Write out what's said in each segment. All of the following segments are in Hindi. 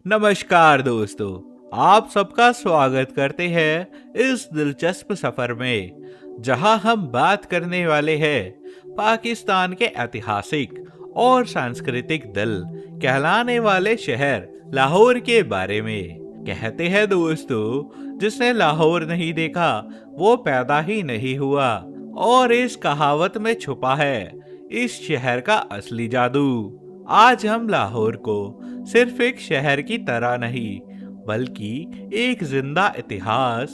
नमस्कार दोस्तों, आप सबका स्वागत करते हैं इस दिलचस्प सफर में जहां हम बात करने वाले हैं पाकिस्तान के ऐतिहासिक और सांस्कृतिक दल कहलाने वाले शहर लाहौर के बारे में। कहते हैं दोस्तों, जिसने लाहौर नहीं देखा वो पैदा ही नहीं हुआ। और इस कहावत में छुपा है इस शहर का असली जादू। आज हम लाहौर को सिर्फ एक शहर की तरह नहीं, बल्कि एक जिंदा इतिहास,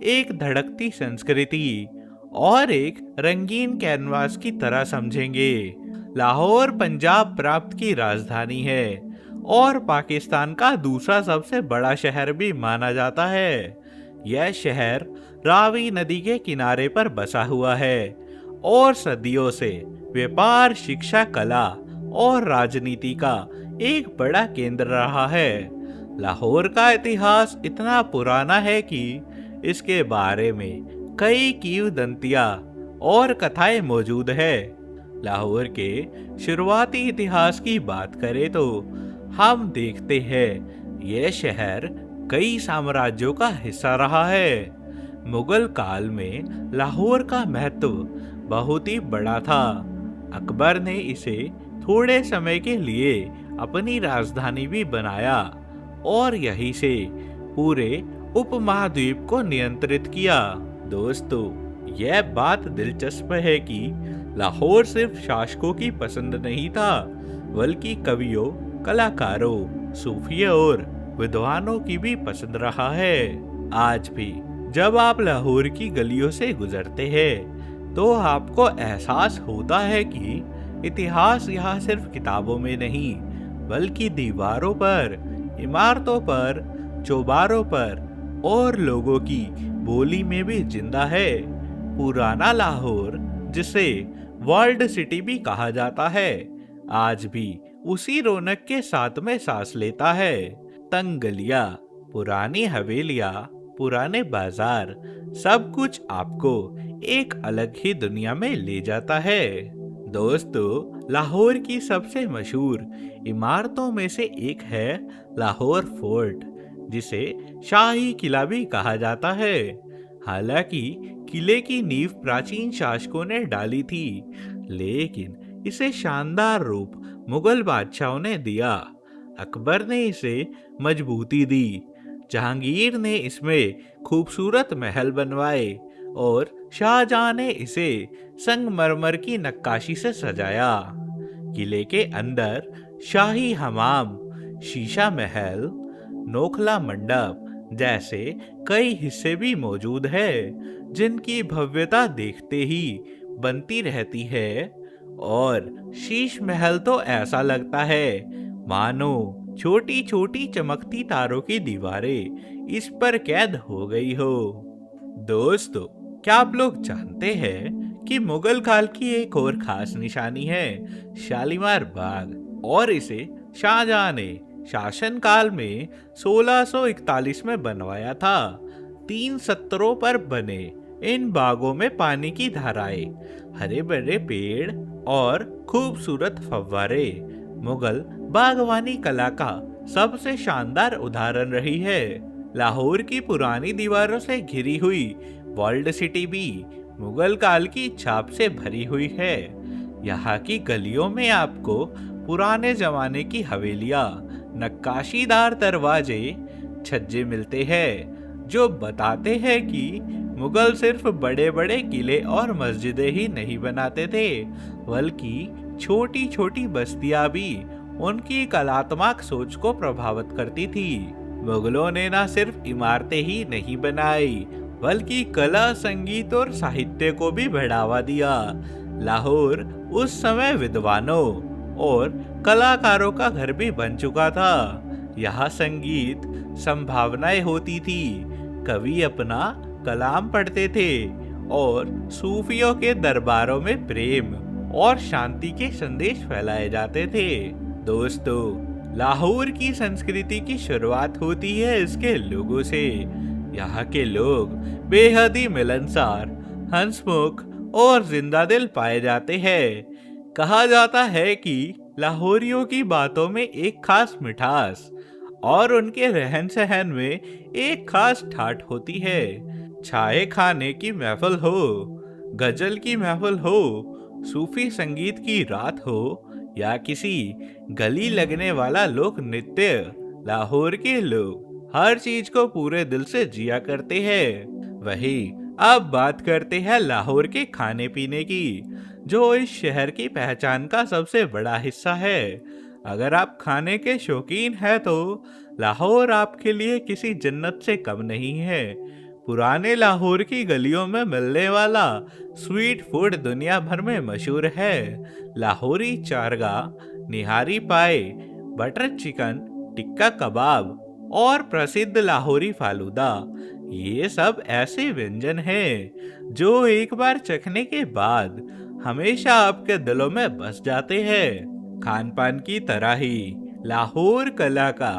एक धड़कती संस्कृति और एक रंगीन कैनवास की तरह समझेंगे। लाहौर पंजाब प्रांत की राजधानी है और पाकिस्तान का दूसरा सबसे बड़ा शहर भी माना जाता है। यह शहर रावी नदी के किनारे पर बसा हुआ है और सदियों से व्यापार, शिक्षा, कला और राजनीति का एक बड़ा केंद्र रहा है। लाहौर का इतिहास इतना पुराना है कि इसके बारे में कई किंवदंतियां और कथाएं मौजूद है। लाहौर के शुरुआती इतिहास की बात करें तो हम देखते हैं यह शहर कई साम्राज्यों का हिस्सा रहा है। मुगल काल में लाहौर का महत्व बहुत ही बड़ा था। अकबर ने इसे थोड़े समय के लिए अपनी राजधानी भी बनाया और यहीं से पूरे उपमहाद्वीप को नियंत्रित किया। दोस्तों, यह बात दिलचस्प है कि लाहौर सिर्फ शासकों की पसंद नहीं था, बल्कि कवियों, कलाकारों, सूफियों और विद्वानों की भी पसंद रहा है। आज भी जब आप लाहौर की गलियों से गुजरते हैं तो आपको एहसास होता है कि इतिहास यहाँ सिर्फ किताबों में नहीं, बल्कि दीवारों पर, इमारतों पर, चौबारों पर और लोगों की बोली में भी जिंदा है। पुराना लाहौर, जिसे वर्ल्ड सिटी भी कहा जाता है, आज भी उसी रौनक के साथ में सांस लेता है। तंग गलियां, पुरानी हवेलियां, पुराने बाजार, सब कुछ आपको एक अलग ही दुनिया में ले जाता है। दोस्तों, लाहौर की सबसे मशहूर इमारतों में से एक है लाहौर फोर्ट, जिसे शाही किला भी कहा जाता है। हालांकि किले की नींव प्राचीन शासकों ने डाली थी, लेकिन इसे शानदार रूप मुगल बादशाहों ने दिया। अकबर ने इसे मजबूती दी, जहांगीर ने इसमें खूबसूरत महल बनवाए और शाहजहां ने इसे संगमरमर की नक्काशी से सजाया। किले के अंदर शाही हमाम, शीशा महल, नोखला मंडप जैसे कई हिस्से भी मौजूद है, जिनकी भव्यता देखते ही बनती रहती है। और शीश महल तो ऐसा लगता है मानो छोटी छोटी चमकती तारों की दीवारें इस पर कैद हो गई हो। दोस्तों, क्या आप लोग जानते हैं कि मुगल काल की एक और खास निशानी है शालीमार बाग, और इसे शाहजहां ने शासन काल में 1641 में बनवाया था। 3 सत्रों पर बने इन बागों में पानी की धाराएं, हरे भरे पेड़ और खूबसूरत फव्वारे मुगल बागवानी कला का सबसे शानदार उदाहरण रही है। लाहौर की पुरानी दीवारों से घिरी हुई वर्ल्ड सिटी भी मुगल काल की छाप से भरी हुई है। यहाँ की गलियों में आपको पुराने जमाने की हवेलियां, नक्काशीदार दरवाजे, छज्जे मिलते हैं, जो बताते हैं कि मुगल सिर्फ बड़े बड़े किले और मस्जिदें ही नहीं बनाते थे, बल्कि छोटी छोटी बस्तियां भी उनकी कलात्मक सोच को प्रभावित करती थी। मुगलों ने न सिर्फ इमारतें ही नहीं बनाई, बल्कि कला, संगीत और साहित्य को भी बढ़ावा दिया। लाहौर उस समय विद्वानों और कलाकारों का घर भी बन चुका था। यहाँ संगीत संभावनाएं होती थी, कवि अपना कलाम पढ़ते थे और सूफियों के दरबारों में प्रेम और शांति के संदेश फैलाए जाते थे। दोस्तों, लाहौर की संस्कृति की शुरुआत होती है इसके लोगों से। यहाँ के लोग बेहद ही मिलनसार, हंसमुख और जिंदा दिल पाए जाते हैं। कहा जाता है कि लाहौरियों की बातों में एक खास मिठास, और उनके रहन सहन में एक खास ठाठ होती है। चाहे खाने की महफिल हो, गजल की महफिल हो, सूफी संगीत की रात हो या किसी गली लगने वाला लोक नृत्य, लाहौर के लोग हर चीज को पूरे दिल से जिया करते हैं। वही अब बात करते हैं लाहौर के खाने पीने की, जो इस शहर की पहचान का सबसे बड़ा हिस्सा है। अगर आप खाने के शौकीन हैं तो लाहौर आपके लिए किसी जन्नत से कम नहीं है। पुराने लाहौर की गलियों में मिलने वाला स्वीट फूड दुनिया भर में मशहूर है। लाहौरी चारगाह, निहारी पाए, बटर चिकन, टिक्का कबाब और प्रसिद्ध लाहौरी फालूदा, ये सब ऐसे व्यंजन हैं जो एक बार चखने के बाद हमेशा आपके दिलों में बस जाते हैं। खान पान की तरह ही लाहौर कला का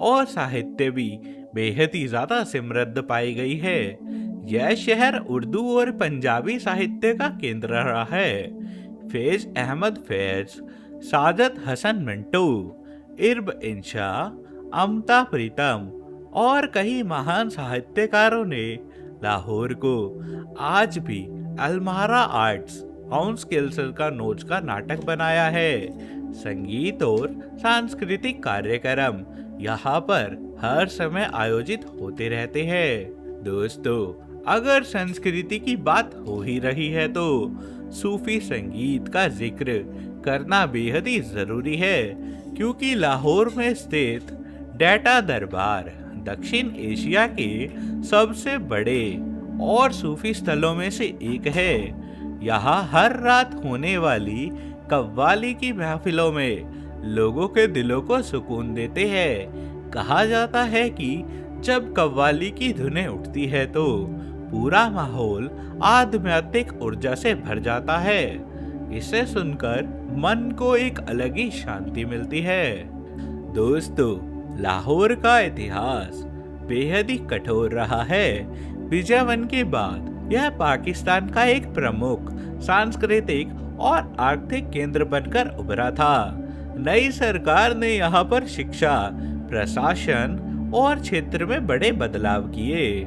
और साहित्य भी बेहद ही ज्यादा समृद्ध पाई गई है। यह शहर उर्दू और पंजाबी साहित्य का केंद्र रहा है। फैज अहमद फैज, सादत हसन मिंटू, इर्ब इंशा, अमता प्रीतम और कई महान साहित्यकारों ने लाहौर को आज भी अलमारा आर्ट्स हाउस किल्सर का नोच का नाटक बनाया है। संगीत और सांस्कृतिक कार्यक्रम यहाँ पर हर समय आयोजित होते रहते हैं। दोस्तों, अगर संस्कृति की बात हो ही रही है तो सूफी संगीत का जिक्र करना बेहद ही जरूरी है, क्योंकि लाहौर में स्थित डेटा दरबार दक्षिण एशिया के सबसे बड़े और सूफी स्थलों में से एक है। यहाँ हर रात होने वाली कव्वाली की महफिलों में लोगों के दिलों को सुकून देते हैं। कहा जाता है कि जब कव्वाली की धुनें उठती है तो पूरा माहौल आध्यात्मिक ऊर्जा से भर जाता है। इसे सुनकर मन को एक अलग ही शांति मिलती है। दोस्तों, लाहौर का इतिहास बेहद ही कठोर रहा है। विजयवन के बाद यह पाकिस्तान का एक प्रमुख सांस्कृतिक और आर्थिक केंद्र बनकर उभरा था। नई सरकार ने यहाँ पर शिक्षा, प्रशासन और क्षेत्र में बड़े बदलाव किए।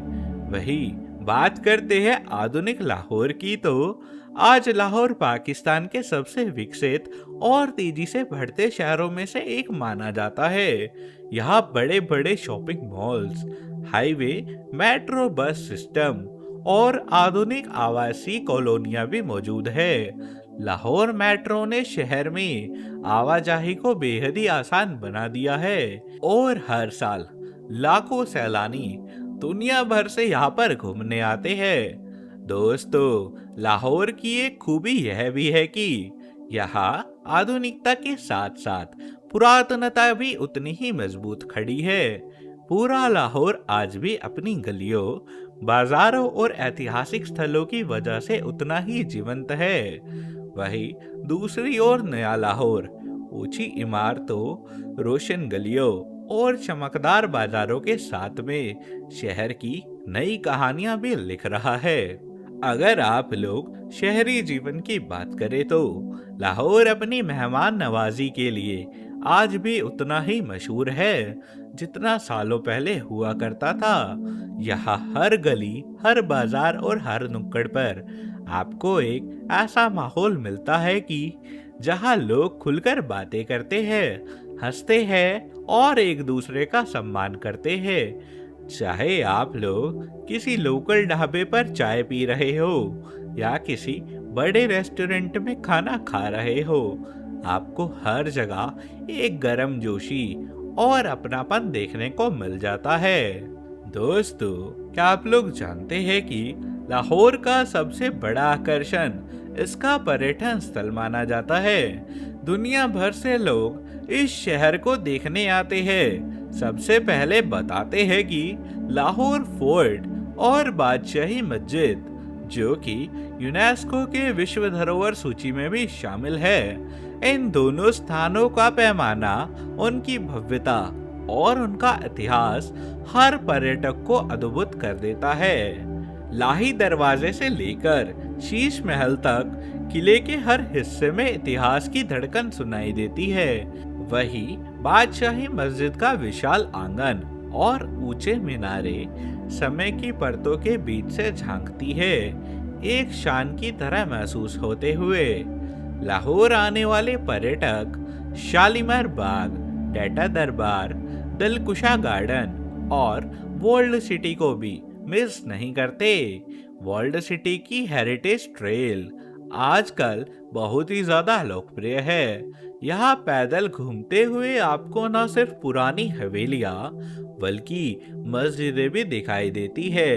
वही बात करते हैं आधुनिक लाहौर की तो आज लाहौर पाकिस्तान के सबसे विकसित और तेजी से बढ़ते शहरों में से एक माना जाता है। यहाँ बड़े बड़े shopping malls, highway, metro bus system और आधुनिक आवासीय कॉलोनियां भी मौजूद है। लाहौर मेट्रो ने शहर में आवाजाही को बेहद ही आसान बना दिया है और हर साल लाखों सैलानी दुनिया भर से यहाँ पर घूमने आते हैं। दोस्तों, लाहौर की एक खूबी यह भी है कि यहाँ आधुनिकता के साथ साथ पुरातनता भी उतनी ही मजबूत खड़ी है। पूरा लाहौर आज भी अपनी गलियों, बाजारों और ऐतिहासिक स्थलों की वजह से उतना ही जीवंत है। वहीं दूसरी ओर नया लाहौर ऊंची इमारतों, रोशन गलियों और चमकदार बाजारों के साथ में शहर की नई कहानियां भी लिख रहा है। अगर आप लोग शहरी जीवन की बात करें तो लाहौर अपनी मेहमान नवाजी के लिए आज भी उतना ही मशहूर है जितना सालों पहले हुआ करता था। यहाँ हर गली, हर बाजार और हर नुक्कड़ पर आपको एक ऐसा माहौल मिलता है कि जहाँ लोग खुलकर बातें करते हैं, हंसते हैं और एक दूसरे का सम्मान करते हैं। चाहे आप लोग किसी लोकल ढाबे पर चाय पी रहे हो या किसी बड़े रेस्टोरेंट में खाना खा रहे हो, आपको हर जगह एक गर्म जोशी और अपनापन देखने को मिल जाता है। दोस्तों, क्या आप लोग जानते हैं कि लाहौर का सबसे बड़ा आकर्षण इसका पर्यटन स्थल माना जाता है। दुनिया भर से लोग इस शहर को देखने आते हैं। सबसे पहले बताते हैं कि लाहौर फोर्ट और बादशाही मस्जिद, जो कि यूनेस्को के विश्व धरोहर सूची में भी शामिल है। इन दोनों स्थानों का पैमाना, उनकी भव्यता और उनका इतिहास हर पर्यटक को अद्भुत कर देता है। लाही दरवाजे से लेकर शीश महल तक किले के हर हिस्से में इतिहास की धड़कन सुनाई देती है। वही बादशाही मस्जिद का विशाल आंगन और ऊंचे मीनारे समय की परतों के बीच से झांकती है, एक शान की तरह महसूस होते हुए। लाहौर आने वाले पर्यटक शालीमार बाग, टाटा दरबार, दिलकुशा गार्डन और वर्ल्ड सिटी को भी मिस नहीं करते। वर्ल्ड सिटी की हेरिटेज ट्रेल आजकल बहुत ही ज्यादा लोकप्रिय है। यहाँ पैदल घूमते हुए आपको न सिर्फ पुरानी हवेलियां बल्कि मस्जिदें भी दिखाई देती है।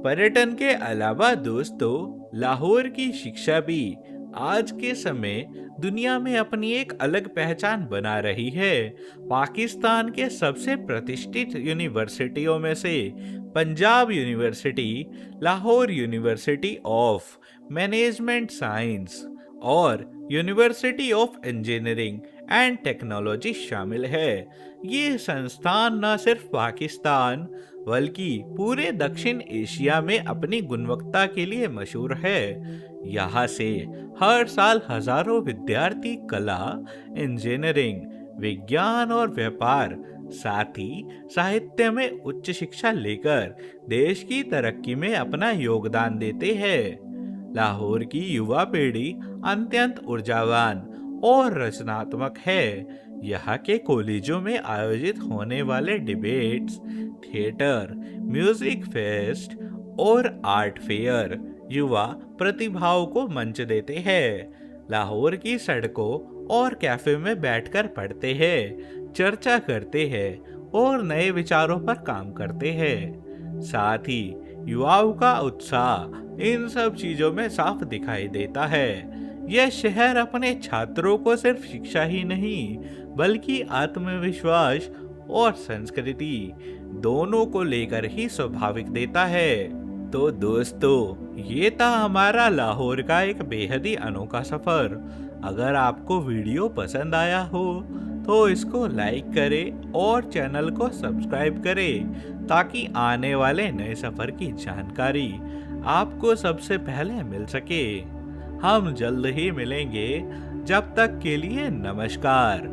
पर्यटन के अलावा दोस्तों, लाहौर की शिक्षा भी आज के समय दुनिया में अपनी एक अलग पहचान बना रही है। पाकिस्तान के सबसे प्रतिष्ठित यूनिवर्सिटियों में से Punjab university, Lahore university of management science और university of engineering and technology शामिल है। ये संस्थान न सिर्फ पाकिस्तान बल्कि पूरे दक्षिण एशिया में अपनी गुणवत्ता के लिए मशहूर है। यहाँ से हर साल हजारों विद्यार्थी कला, इंजीनियरिंग, विज्ञान और व्यापार, साथ ही साहित्य में उच्च शिक्षा लेकर देश की तरक्की में अपना योगदान देते हैं। लाहौर की युवा पीढ़ी अत्यंत ऊर्जावान और रचनात्मक है। यहाँ के कॉलेजों में आयोजित होने वाले डिबेट्स, थिएटर, म्यूजिक फेस्ट और आर्ट फेयर युवा प्रतिभाओं को मंच देते हैं। लाहौर की सड़कों और कैफे में बैठकर पढ़ते हैं, चर्चा करते हैं और नए विचारों पर काम करते हैं। साथ ही युवाओं का उत्साह इन सब चीजों में साफ दिखाई देता है। यह शहर अपने छात्रों को सिर्फ शिक्षा ही नहीं बल्कि आत्मविश्वास और संस्कृति दोनों को लेकर ही स्वाभाविक देता है। तो दोस्तों, ये था हमारा लाहौर का एक बेहद ही अनोखा सफर। अगर आपको वीडियो पसंद आया हो तो इसको लाइक करें और चैनल को सब्सक्राइब करें ताकि आने वाले नए सफर की जानकारी आपको सबसे पहले मिल सके। हम जल्द ही मिलेंगे, जब तक के लिए नमस्कार।